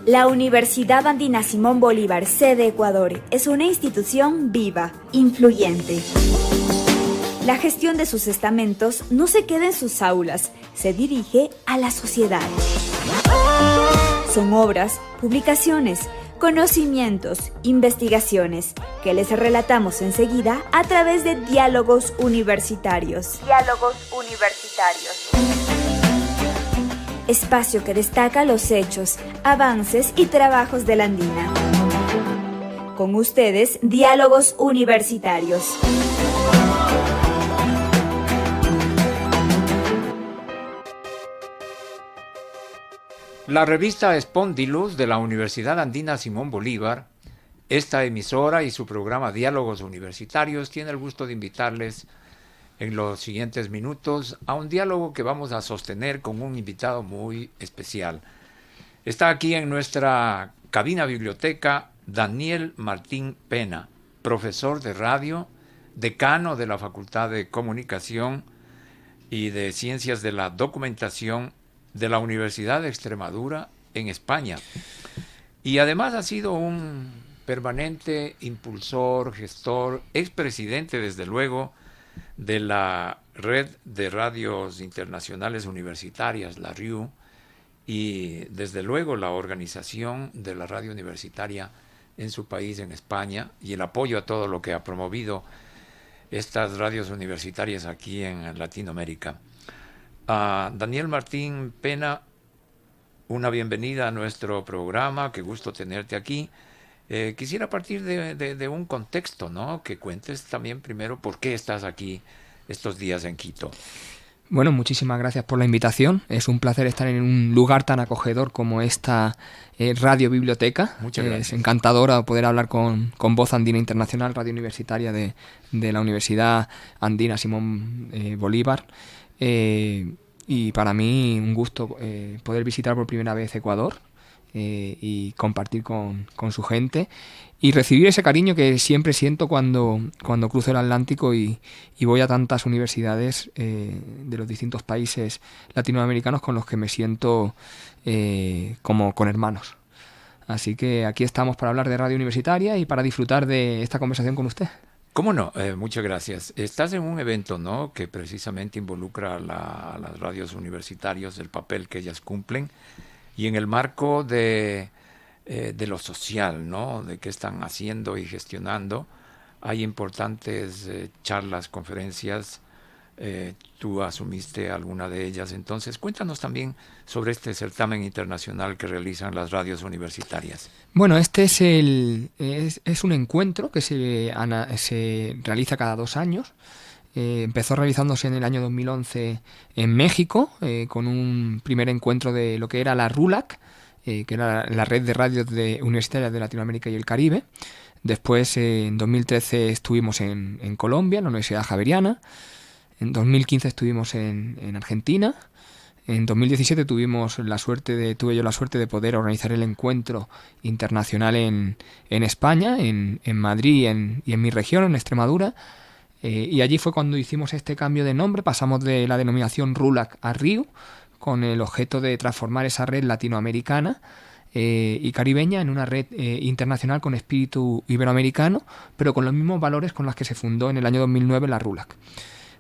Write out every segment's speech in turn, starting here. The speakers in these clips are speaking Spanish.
La Universidad Andina Simón Bolívar, sede Ecuador, es una institución viva, influyente. La gestión de sus estamentos no se queda en sus aulas, se dirige a la sociedad. Son obras, publicaciones, conocimientos, investigaciones, que les relatamos enseguida a través de Diálogos Universitarios. Diálogos Universitarios. Espacio que destaca los hechos, avances y trabajos de la Andina. Con ustedes, Diálogos Universitarios. La revista Spondylus de la Universidad Andina Simón Bolívar, esta emisora y su programa Diálogos Universitarios tiene el gusto de invitarles en los siguientes minutos a un diálogo que vamos a sostener con un invitado muy especial. Está aquí en nuestra cabina biblioteca Daniel Martín Pena, profesor de radio, decano de la Facultad de Comunicación y de Ciencias de la Documentación de la Universidad de Extremadura en España. Y además ha sido un permanente impulsor, gestor, expresidente desde luego de la Red de Radios Internacionales Universitarias, la RIU, y desde luego la organización de la radio universitaria en su país, en España, y el apoyo a todo lo que ha promovido estas radios universitarias aquí en Latinoamérica. Daniel Martín Pena, una bienvenida a nuestro programa, qué gusto tenerte aquí. Quisiera partir de un contexto, ¿no? Que cuentes también primero por qué estás aquí estos días en Quito. Bueno, muchísimas gracias por la invitación. Es un placer estar en un lugar tan acogedor como esta radio biblioteca. Muchas gracias. Es encantadora poder hablar con Voz Andina Internacional, radio universitaria de la Universidad Andina Simón Bolívar. Y para mí un gusto poder visitar por primera vez Ecuador. Y compartir con su gente y recibir ese cariño que siempre siento cuando cruzo el Atlántico y voy a tantas universidades de los distintos países latinoamericanos con los que me siento como con hermanos. Así que aquí estamos para hablar de radio universitaria y para disfrutar de esta conversación con usted. ¿Cómo no? Muchas gracias. Estás en un evento, ¿no?, que precisamente involucra a las radios universitarias, el papel que ellas cumplen. Y en el marco de lo social, ¿no?, de qué están haciendo y gestionando, hay importantes charlas, conferencias. Tú asumiste alguna de ellas. Entonces, cuéntanos también sobre este certamen internacional que realizan las radios universitarias. Bueno, este es un encuentro que se realiza cada 2 años. Empezó realizándose en el año 2011 en México, con un primer encuentro de lo que era la RULAC, que era la red de radios universitarias de Latinoamérica y el Caribe. Después, en 2013 estuvimos en Colombia, en la Universidad Javeriana. En 2015 estuvimos en Argentina. En 2017 tuve yo la suerte de poder organizar el encuentro internacional en España, en Madrid y en mi región, en Extremadura. Y allí fue cuando hicimos este cambio de nombre, pasamos de la denominación RULAC a RIU, con el objeto de transformar esa red latinoamericana y caribeña en una red internacional con espíritu iberoamericano, pero con los mismos valores con los que se fundó en el año 2009 la RULAC.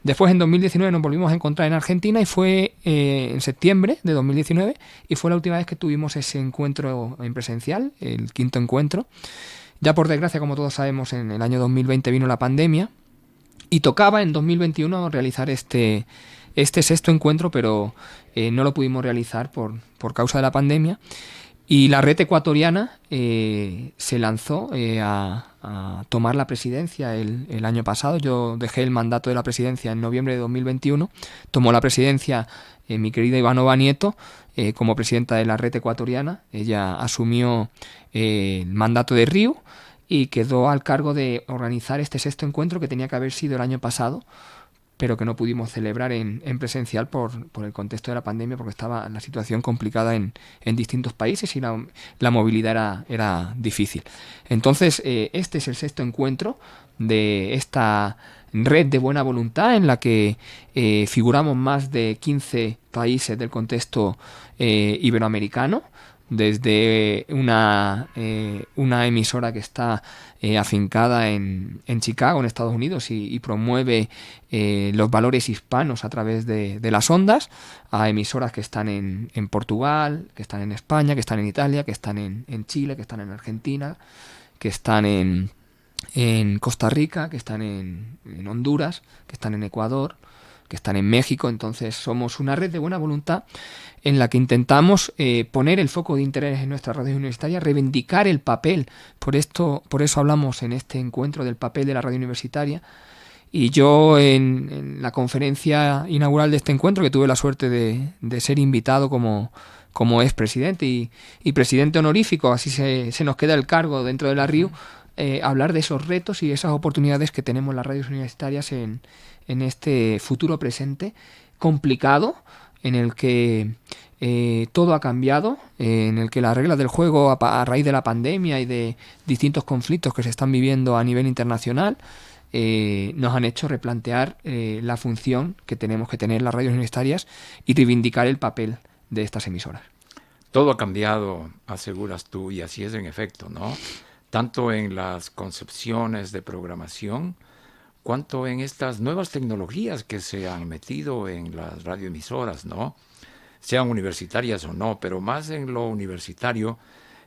Después, en 2019, nos volvimos a encontrar en Argentina y fue en septiembre de 2019 y fue la última vez que tuvimos ese encuentro en presencial, el 5º encuentro. Ya por desgracia, como todos sabemos, en el año 2020 vino la pandemia y tocaba en 2021 realizar este 6º encuentro, pero no lo pudimos realizar por causa de la pandemia. Y la red ecuatoriana se lanzó a tomar la presidencia el año pasado. Yo dejé el mandato de la presidencia en noviembre de 2021. Tomó la presidencia mi querida Ivanova Nieto como presidenta de la red ecuatoriana. Ella asumió el mandato de RIU y quedó al cargo de organizar este 6º encuentro que tenía que haber sido el año pasado, pero que no pudimos celebrar en presencial por el contexto de la pandemia, porque estaba la situación complicada en distintos países y la movilidad era difícil. Entonces, este es el 6º encuentro de esta red de buena voluntad en la que figuramos más de 15 países del contexto iberoamericano, desde una emisora que está afincada en Chicago, en Estados Unidos, y promueve los valores hispanos a través de las ondas, a emisoras que están en Portugal, que están en España, que están en Italia, que están en Chile, que están en Argentina, que están en Costa Rica, que están en Honduras, que están en Ecuador, que están en México. Entonces somos una red de buena voluntad en la que intentamos poner el foco de interés en nuestra radio universitaria, reivindicar el papel. Por eso hablamos en este encuentro del papel de la radio universitaria. Y yo en la conferencia inaugural de este encuentro, que tuve la suerte de ser invitado como expresidente y presidente honorífico, así se nos queda el cargo dentro de la RIU, hablar de esos retos y esas oportunidades que tenemos las radios universitarias en este futuro presente complicado, en el que todo ha cambiado, en el que las reglas del juego a raíz de la pandemia y de distintos conflictos que se están viviendo a nivel internacional nos han hecho replantear la función que tenemos que tener las radios universitarias y reivindicar el papel de estas emisoras. Todo ha cambiado, aseguras tú, y así es en efecto, ¿no? Tanto en las concepciones de programación, cuanto en estas nuevas tecnologías que se han metido en las radioemisoras, ¿no? Sean universitarias o no, pero más en lo universitario,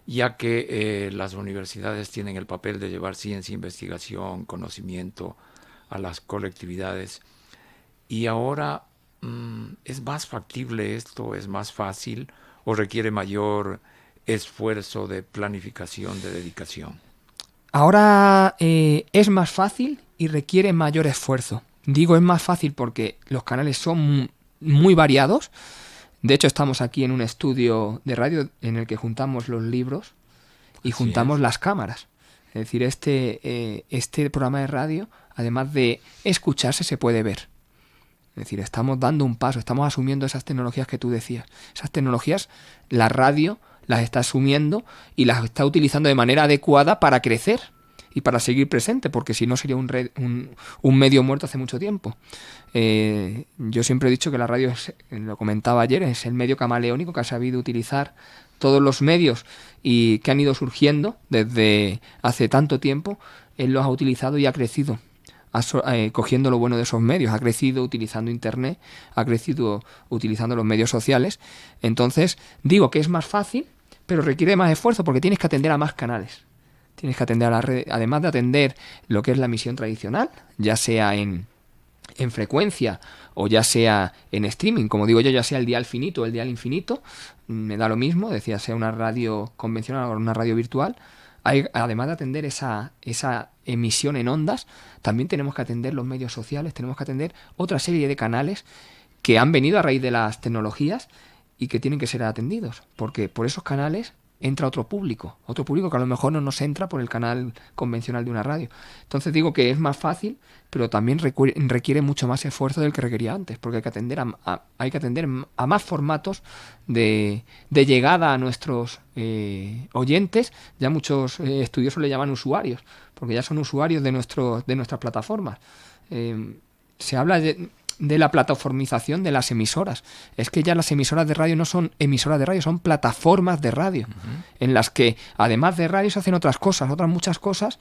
ya que las universidades tienen el papel de llevar ciencia, investigación, conocimiento a las colectividades. Y ahora, ¿es más factible esto? ¿Es más fácil? ¿O requiere mayor esfuerzo de planificación, de dedicación? Ahora es más fácil y requiere mayor esfuerzo. Digo es más fácil porque los canales son muy variados. De hecho, estamos aquí en un estudio de radio en el que juntamos los libros y juntamos las cámaras. Es decir, este programa de radio, además de escucharse, se puede ver. Es decir, estamos dando un paso, estamos asumiendo esas tecnologías que tú decías. Esas tecnologías, la radio las está asumiendo y las está utilizando de manera adecuada para crecer y para seguir presente, porque si no sería un medio muerto hace mucho tiempo. Yo siempre he dicho que la radio, lo comentaba ayer, es el medio camaleónico que ha sabido utilizar todos los medios y que han ido surgiendo desde hace tanto tiempo. Él los ha utilizado y ha crecido, cogiendo lo bueno de esos medios. Ha crecido utilizando internet, ha crecido utilizando los medios sociales. Entonces digo que es más fácil, pero requiere más esfuerzo porque tienes que atender a más canales. Tienes que atender a la red, además de atender lo que es la emisión tradicional, ya sea en frecuencia o ya sea en streaming, como digo yo, ya sea el dial finito o el dial infinito, me da lo mismo, decía, sea una radio convencional o una radio virtual. Además de atender esa emisión en ondas, también tenemos que atender los medios sociales, tenemos que atender otra serie de canales que han venido a raíz de las tecnologías y que tienen que ser atendidos, porque por esos canales entra otro público que a lo mejor no nos entra por el canal convencional de una radio. Entonces digo que es más fácil, pero también requiere mucho más esfuerzo del que requería antes, porque hay que atender a más formatos de llegada a nuestros oyentes. Ya muchos estudiosos le llaman usuarios, porque ya son usuarios de nuestras plataformas. Se habla de la plataformización de las emisoras. Es que ya las emisoras de radio no son emisoras de radio, son plataformas de radio, en las que además de radio se hacen otras muchas cosas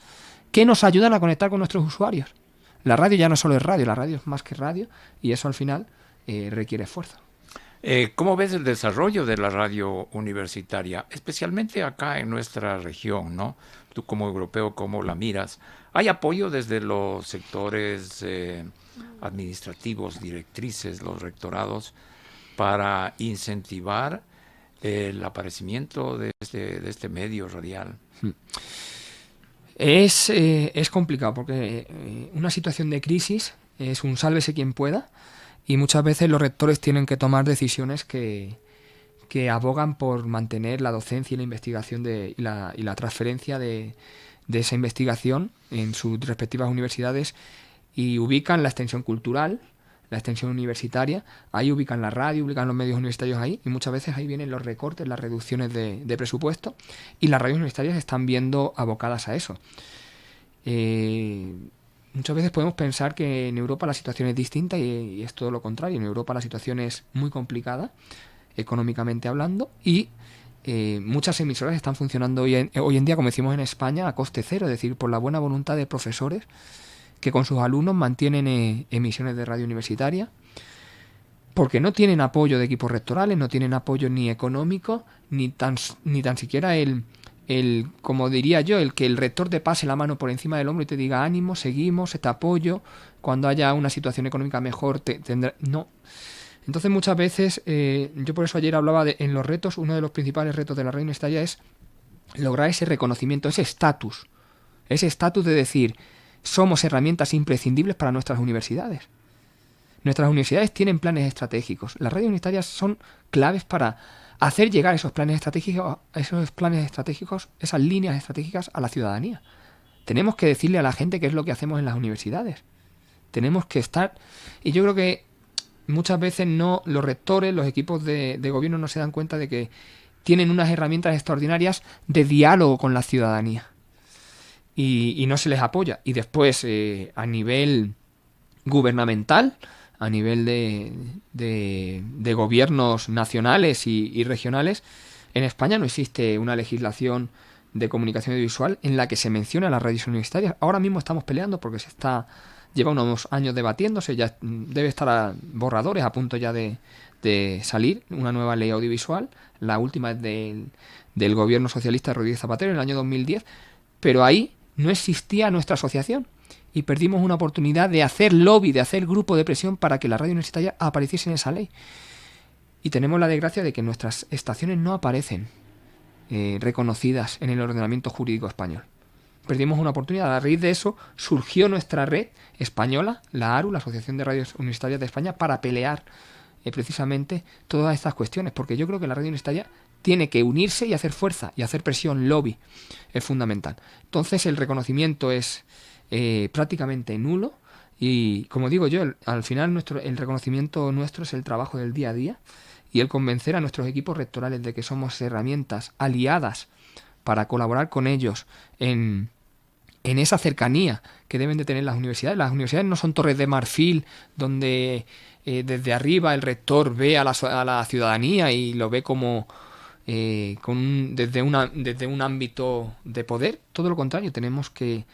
que nos ayudan a conectar con nuestros usuarios. La radio ya no solo es radio, la radio es más que radio, y eso al final requiere esfuerzo. ¿Cómo ves el desarrollo de la radio universitaria, especialmente acá en nuestra región, ¿no? Tú como europeo, ¿cómo la miras? ¿Hay apoyo desde los sectores administrativos, directrices, los rectorados, para incentivar el aparecimiento de este medio radial? Es complicado porque una situación de crisis es un sálvese quien pueda, y muchas veces los rectores tienen que tomar decisiones que abogan por mantener la docencia y la investigación y la transferencia de esa investigación en sus respectivas universidades, y ubican la extensión cultural, la extensión universitaria, ahí ubican la radio, ubican los medios universitarios ahí, y muchas veces ahí vienen los recortes, las reducciones de presupuesto, y las radios universitarias se están viendo abocadas a eso. Muchas veces podemos pensar que en Europa la situación es distinta, y es todo lo contrario. En Europa la situación es muy complicada, económicamente hablando, y muchas emisoras están funcionando hoy en día, como decimos en España, a coste cero, es decir, por la buena voluntad de profesores que con sus alumnos mantienen emisiones de radio universitaria, porque no tienen apoyo de equipos rectorales, no tienen apoyo ni económico, ni tan siquiera como diría yo, el que el rector te pase la mano por encima del hombro y te diga ánimo, seguimos, te apoyo, cuando haya una situación económica mejor tendrá... No. Entonces muchas veces, yo por eso ayer hablaba en los retos, uno de los principales retos de la radio universitaria es lograr ese reconocimiento, ese estatus de decir, somos herramientas imprescindibles para nuestras universidades. Nuestras universidades tienen planes estratégicos. Las radios universitarias son claves para hacer llegar esos planes estratégicos, esas líneas estratégicas a la ciudadanía. Tenemos que decirle a la gente qué es lo que hacemos en las universidades. Tenemos que estar... Y yo creo que muchas veces los rectores, los equipos de gobierno no se dan cuenta de que tienen unas herramientas extraordinarias de diálogo con la ciudadanía. Y no se les apoya. Y después, a nivel gubernamental, a nivel de gobiernos nacionales y regionales, en España no existe una legislación de comunicación audiovisual en la que se mencione a las radios universitarias. Ahora mismo estamos peleando porque lleva unos años debatiéndose, ya debe estar a borradores, a punto ya de salir una nueva ley audiovisual. La última es del gobierno socialista de Rodríguez Zapatero en el año 2010, pero ahí no existía nuestra asociación y perdimos una oportunidad de hacer lobby, de hacer grupo de presión para que la radio universitaria apareciese en esa ley. Y tenemos la desgracia de que nuestras estaciones no aparecen reconocidas en el ordenamiento jurídico español. Perdimos una oportunidad. A raíz de eso surgió nuestra red española, la ARU, la Asociación de Radios Universitarias de España, para pelear precisamente todas estas cuestiones, porque yo creo que la radio universitaria tiene que unirse y hacer fuerza y hacer presión, lobby, es fundamental. Entonces el reconocimiento es prácticamente nulo y, como digo yo, al final el reconocimiento nuestro es el trabajo del día a día y el convencer a nuestros equipos rectorales de que somos herramientas aliadas para colaborar con ellos en esa cercanía que deben de tener las universidades. Las universidades no son torres de marfil donde desde arriba el rector ve a la ciudadanía y lo ve como desde un ámbito de poder. Todo lo contrario, tenemos que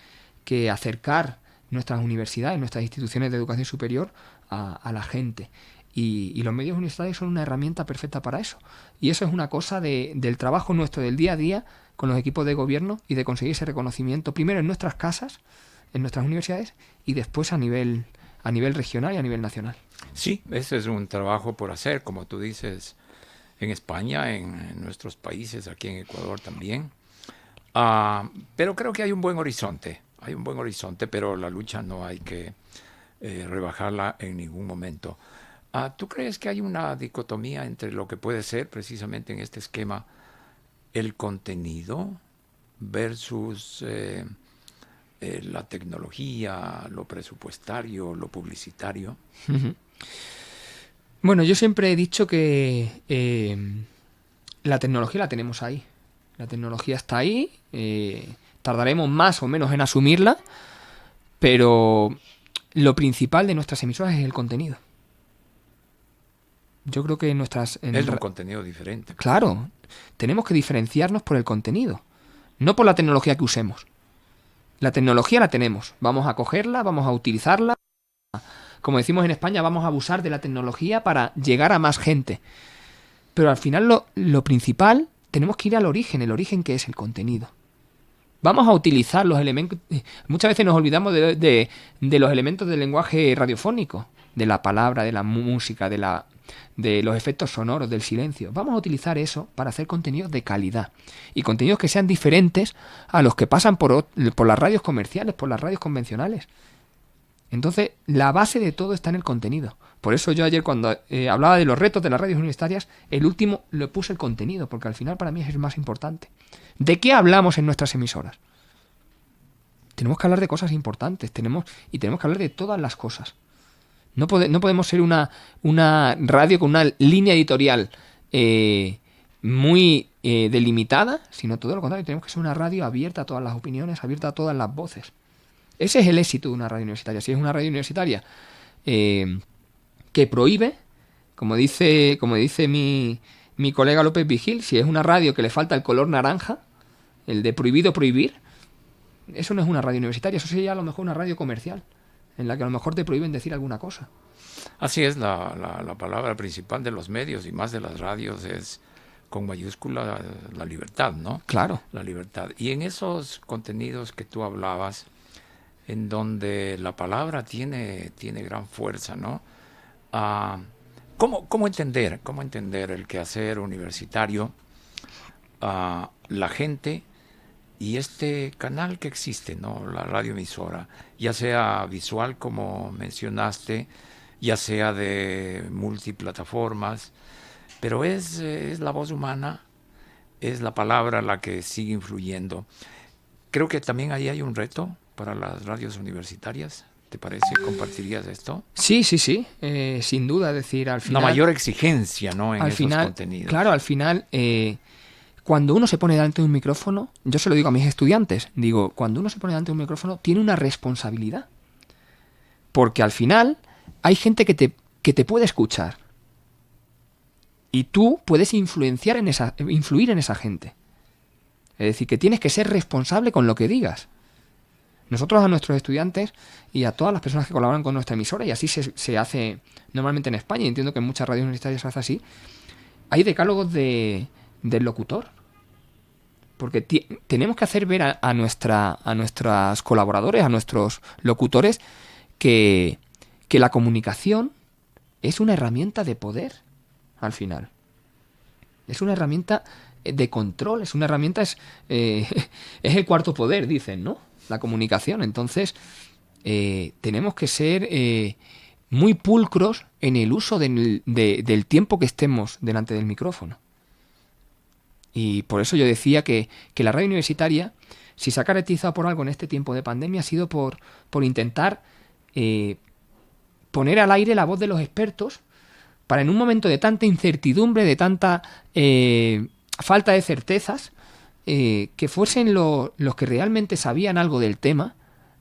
acercar nuestras universidades, nuestras instituciones de educación superior a la gente. Y los medios universitarios son una herramienta perfecta para eso. Y eso es una cosa del trabajo nuestro del día a día con los equipos de gobierno y de conseguir ese reconocimiento, primero en nuestras casas, en nuestras universidades, y después a nivel regional y a nivel nacional. Sí, ese es un trabajo por hacer, como tú dices, en España, en nuestros países, aquí en Ecuador también. Pero creo que hay un buen horizonte, pero la lucha no hay que rebajarla en ningún momento. ¿Tú crees que hay una dicotomía entre lo que puede ser precisamente en este esquema el contenido versus la tecnología, lo presupuestario, lo publicitario? Uh-huh. Bueno, yo siempre he dicho que la tecnología la tenemos ahí. La tecnología está ahí, tardaremos más o menos en asumirla, pero lo principal de nuestras emisoras es el contenido. Yo creo que es un contenido diferente. Claro, tenemos que diferenciarnos por el contenido, no por la tecnología que usemos. La tecnología la tenemos, vamos a cogerla, vamos a utilizarla. Como decimos en España, vamos a abusar de la tecnología para llegar a más gente. Pero al final lo principal, tenemos que ir al origen, el origen que es el contenido. Vamos a utilizar los elementos... Muchas veces nos olvidamos de los elementos del lenguaje radiofónico, de la palabra, de la música, de los efectos sonoros, del silencio. Vamos a utilizar eso para hacer contenidos de calidad. Y contenidos que sean diferentes a los que pasan por las radios comerciales, por las radios convencionales. Entonces, la base de todo está en el contenido. Por eso yo ayer, cuando hablaba de los retos de las radios universitarias, el último le puse el contenido, porque al final para mí es el más importante. ¿De qué hablamos en nuestras emisoras? Tenemos que hablar de cosas importantes, tenemos que hablar de todas las cosas. No podemos ser una radio con una línea editorial muy delimitada, sino todo lo contrario, tenemos que ser una radio abierta a todas las opiniones, abierta a todas las voces. Ese es el éxito de una radio universitaria. Si es una radio universitaria que prohíbe, como dice mi colega López Vigil, si es una radio que le falta el color naranja, el de prohibido prohibir, eso no es una radio universitaria, eso sería a lo mejor una radio comercial, en la que a lo mejor te prohíben decir alguna cosa. Así es, la palabra principal de los medios y más de las radios es con mayúscula la libertad, ¿no? Claro. La libertad. Y en esos contenidos que tú hablabas, en donde la palabra tiene gran fuerza, ¿no? ¿Cómo entender el quehacer universitario, la gente y este canal que existe, ¿no? La radioemisora, ya sea visual como mencionaste, ya sea de multiplataformas, pero es la voz humana, es la palabra la que sigue influyendo. Creo que también ahí hay un reto para las radios universitarias. ¿Te parece? ¿Compartirías esto? Sí. Sin duda, es decir, al final... Una mayor exigencia, ¿no? En al esos final, contenidos. Claro, al final, cuando uno se pone delante de un micrófono, yo se lo digo a mis estudiantes, digo, cuando uno se pone delante de un micrófono, tiene una responsabilidad. Porque al final hay gente que te puede escuchar. Y tú puedes influir en esa gente. Es decir, que tienes que ser responsable con lo que digas. Nosotros a nuestros estudiantes y a todas las personas que colaboran con nuestra emisora, y así se hace normalmente en España, y entiendo que en muchas radios universitarias se hace así, hay decálogos del locutor. Porque tenemos que hacer ver a nuestros colaboradores, a nuestros locutores, que la comunicación es una herramienta de poder, al final. Es una herramienta de control, es una herramienta, es el cuarto poder, dicen, ¿no? La comunicación. Entonces, tenemos que ser muy pulcros en el uso del tiempo que estemos delante del micrófono. Y por eso yo decía que la radio universitaria, si se ha caracterizado por algo en este tiempo de pandemia, ha sido por intentar poner al aire la voz de los expertos para, en un momento de tanta incertidumbre, de tanta falta de certezas, que fuesen los que realmente sabían algo del tema,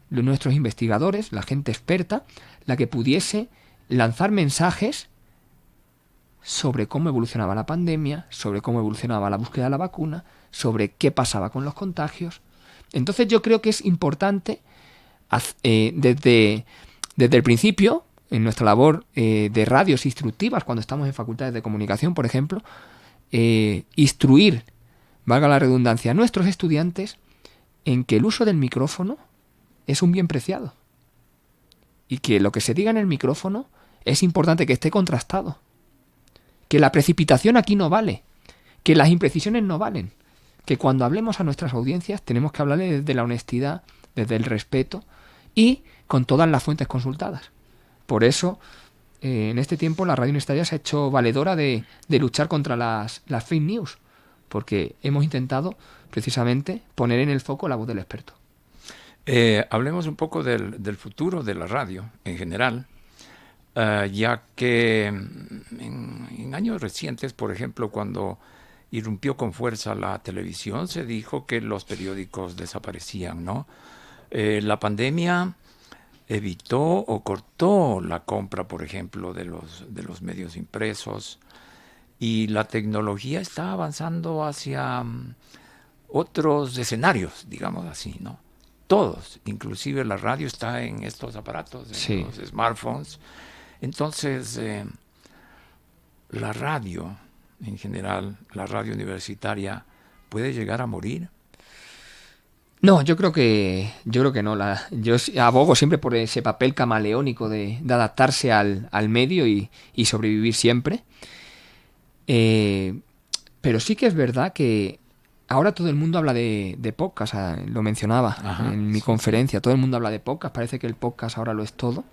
nuestros investigadores, la gente experta, la que pudiese lanzar mensajes sobre cómo evolucionaba la pandemia, sobre cómo evolucionaba la búsqueda de la vacuna, sobre qué pasaba con los contagios. Entonces yo creo que es importante, desde el principio, en nuestra labor de radios instructivas, cuando estamos en facultades de comunicación, por ejemplo, instruir, valga la redundancia, a nuestros estudiantes en que el uso del micrófono es un bien preciado. Y que lo que se diga en el micrófono es importante que esté contrastado. Que la precipitación aquí no vale. Que las imprecisiones no valen. Que cuando hablemos a nuestras audiencias tenemos que hablarles desde la honestidad, desde el respeto y con todas las fuentes consultadas. Por eso, en este tiempo la radio universitaria se ha hecho valedora de luchar contra las fake news. Porque hemos intentado precisamente poner en el foco la voz del experto. Hablemos un poco del futuro de la radio en general, ya que en años recientes, por ejemplo, cuando irrumpió con fuerza la televisión, se dijo que los periódicos desaparecían, ¿no? La pandemia evitó o cortó la compra, por ejemplo, de los medios impresos, y la tecnología está avanzando hacia otros escenarios, digamos así, ¿no? Todos, inclusive la radio está en estos aparatos, en los smartphones. Entonces, la radio, en general, la radio universitaria, ¿puede llegar a morir? No, yo creo que no. Yo abogo siempre por ese papel camaleónico de adaptarse al medio y sobrevivir siempre. Pero sí que es verdad que ahora todo el mundo habla de podcast, lo mencionaba en mi conferencia, todo el mundo habla de podcast, parece que el podcast ahora lo es todo.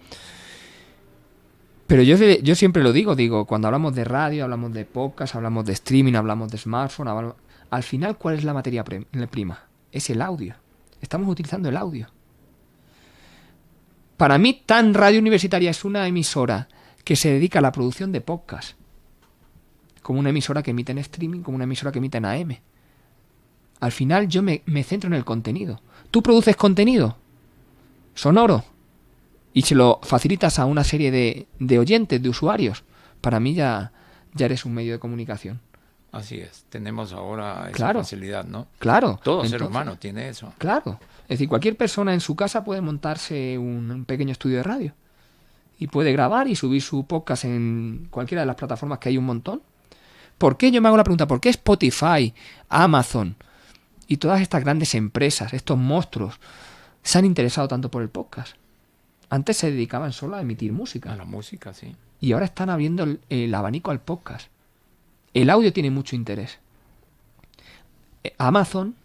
Pero yo siempre lo digo, cuando hablamos de radio, hablamos de podcast, hablamos de streaming, hablamos de smartphone, al final, ¿cuál es la materia prima? Es el audio. Estamos utilizando el audio. Para mí, tan radio universitaria es una emisora que se dedica a la producción de podcast, como una emisora que emite en streaming, como una emisora que emite en AM. Al final yo me centro en el contenido. Tú produces contenido sonoro y se lo facilitas a una serie de oyentes, de usuarios. Para mí ya eres un medio de comunicación. Así es, tenemos ahora esa Claro. facilidad, ¿no? Claro. Todo ser Entonces, humano tiene eso. Claro. Es decir, cualquier persona en su casa puede montarse un pequeño estudio de radio y puede grabar y subir su podcast en cualquiera de las plataformas, que hay un montón. ¿Por qué? Yo me hago la pregunta, ¿por qué Spotify, Amazon y todas estas grandes empresas, estos monstruos, se han interesado tanto por el podcast? Antes se dedicaban solo a emitir música A la música, sí. y ahora están abriendo el abanico al podcast. El audio tiene mucho interés. Amazon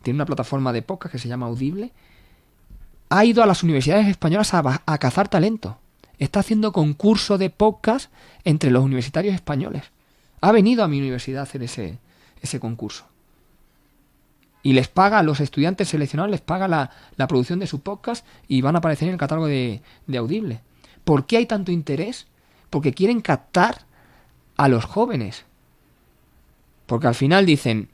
tiene una plataforma de podcast que se llama Audible. Ha ido a las universidades españolas a cazar talento. Está haciendo concurso de podcast entre los universitarios españoles. Ha venido a mi universidad a hacer ese concurso. Y les paga a los estudiantes seleccionados, les paga la producción de su podcast y van a aparecer en el catálogo de Audible. ¿Por qué hay tanto interés? Porque quieren captar a los jóvenes. Porque al final dicen,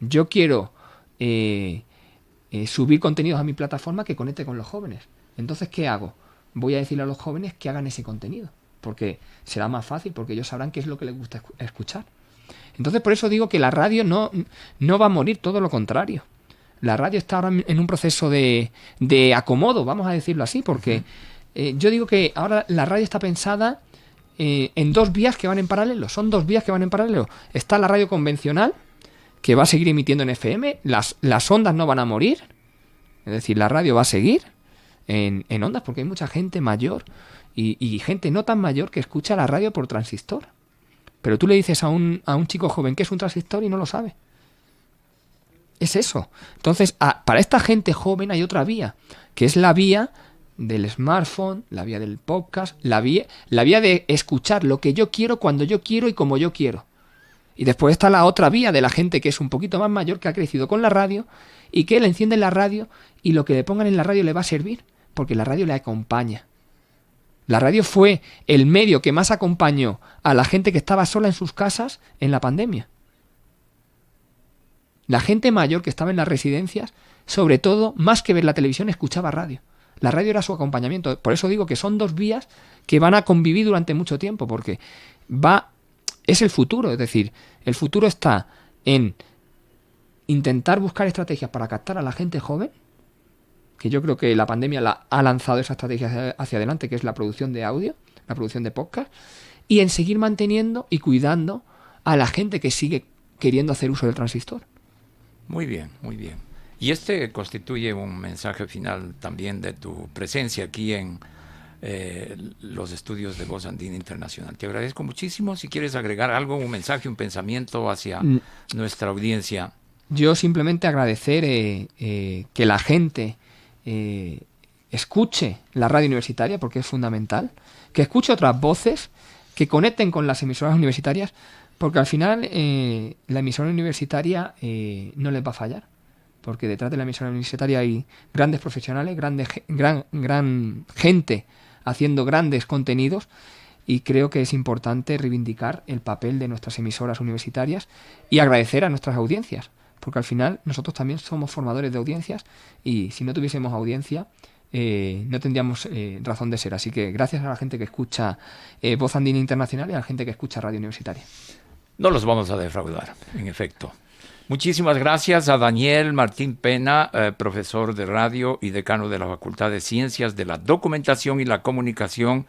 yo quiero subir contenidos a mi plataforma que conecte con los jóvenes. Entonces, ¿qué hago? Voy a decirle a los jóvenes que hagan ese contenido. Porque será más fácil, porque ellos sabrán qué es lo que les gusta escuchar. Entonces, por eso digo que la radio no va a morir, todo lo contrario. La radio está ahora en un proceso de acomodo, vamos a decirlo así, porque yo digo que ahora la radio está pensada en dos vías que van en paralelo. Son dos vías que van en paralelo. Está la radio convencional, que va a seguir emitiendo en FM. Las ondas no van a morir. Es decir, la radio va a seguir en ondas, porque hay mucha gente mayor y gente no tan mayor que escucha la radio por transistor. Pero tú le dices a un chico joven que es un transistor y no lo sabe. Es eso. Entonces, para esta gente joven hay otra vía, que es la vía del smartphone, la vía del podcast, la vía de escuchar lo que yo quiero, cuando yo quiero y como yo quiero. Y después está la otra vía de la gente que es un poquito más mayor, que ha crecido con la radio y que le encienden la radio y lo que le pongan en la radio le va a servir, porque la radio le acompaña. La radio fue el medio que más acompañó a la gente que estaba sola en sus casas en la pandemia. La gente mayor que estaba en las residencias, sobre todo, más que ver la televisión, escuchaba radio. La radio era su acompañamiento. Por eso digo que son dos vías que van a convivir durante mucho tiempo, porque es el futuro. Es decir, el futuro está en intentar buscar estrategias para captar a la gente joven, que yo creo que la pandemia ha lanzado esa estrategia hacia adelante, que es la producción de audio, la producción de podcast, y en seguir manteniendo y cuidando a la gente que sigue queriendo hacer uso del transistor. Muy bien, muy bien. Y este constituye un mensaje final también de tu presencia aquí en los estudios de Voz Andina Internacional. Te agradezco muchísimo. Si quieres agregar algo, un mensaje, un pensamiento hacia nuestra audiencia. Yo simplemente agradecer que la gente escuche la radio universitaria, porque es fundamental, que escuche otras voces, que conecten con las emisoras universitarias, porque al final la emisora universitaria no les va a fallar, porque detrás de la emisora universitaria hay grandes profesionales, gran gente haciendo grandes contenidos, y creo que es importante reivindicar el papel de nuestras emisoras universitarias y agradecer a nuestras audiencias, porque al final nosotros también somos formadores de audiencias, y si no tuviésemos audiencia no tendríamos razón de ser. Así que gracias a la gente que escucha Voz Andina Internacional y a la gente que escucha Radio Universitaria. No los vamos a defraudar, en efecto. Muchísimas gracias a Daniel Martín Pena, profesor de radio y decano de la Facultad de Ciencias de la Documentación y la Comunicación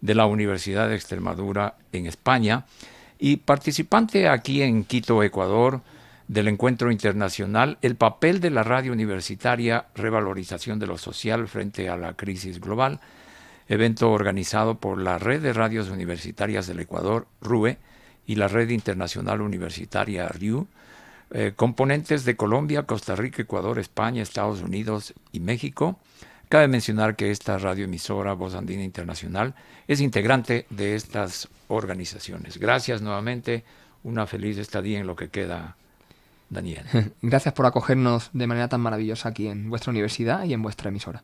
de la Universidad de Extremadura en España y participante aquí en Quito, Ecuador, del Encuentro Internacional El papel de la radio universitaria, revalorización de lo social frente a la crisis global, evento organizado por la Red de Radios Universitarias del Ecuador, RUE, y la Red Internacional Universitaria, RIU, componentes de Colombia, Costa Rica, Ecuador, España, Estados Unidos y México. Cabe mencionar que esta radioemisora Voz Andina Internacional es integrante de estas organizaciones. Gracias nuevamente, una feliz estadía en lo que queda, Daniel. Gracias por acogernos de manera tan maravillosa aquí en vuestra universidad y en vuestra emisora.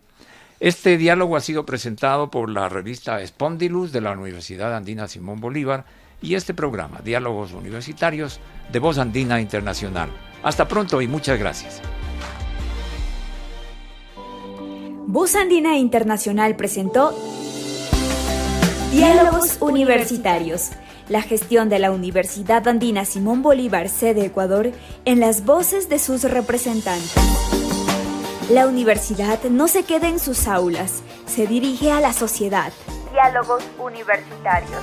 Este diálogo ha sido presentado por la revista Spondylus de la Universidad Andina Simón Bolívar y este programa, Diálogos Universitarios de Voz Andina Internacional. Hasta pronto y muchas gracias. Voz Andina Internacional presentó Diálogos Universitarios, La gestión de la Universidad Andina Simón Bolívar, sede Ecuador, en las voces de sus representantes. La universidad no se queda en sus aulas, se dirige a la sociedad. Diálogos universitarios.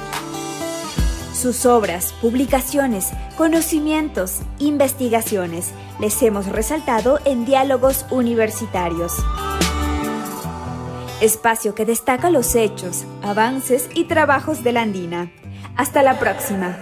Sus obras, publicaciones, conocimientos, investigaciones, les hemos resaltado en Diálogos Universitarios. Espacio que destaca los hechos, avances y trabajos de la Andina. Hasta la próxima.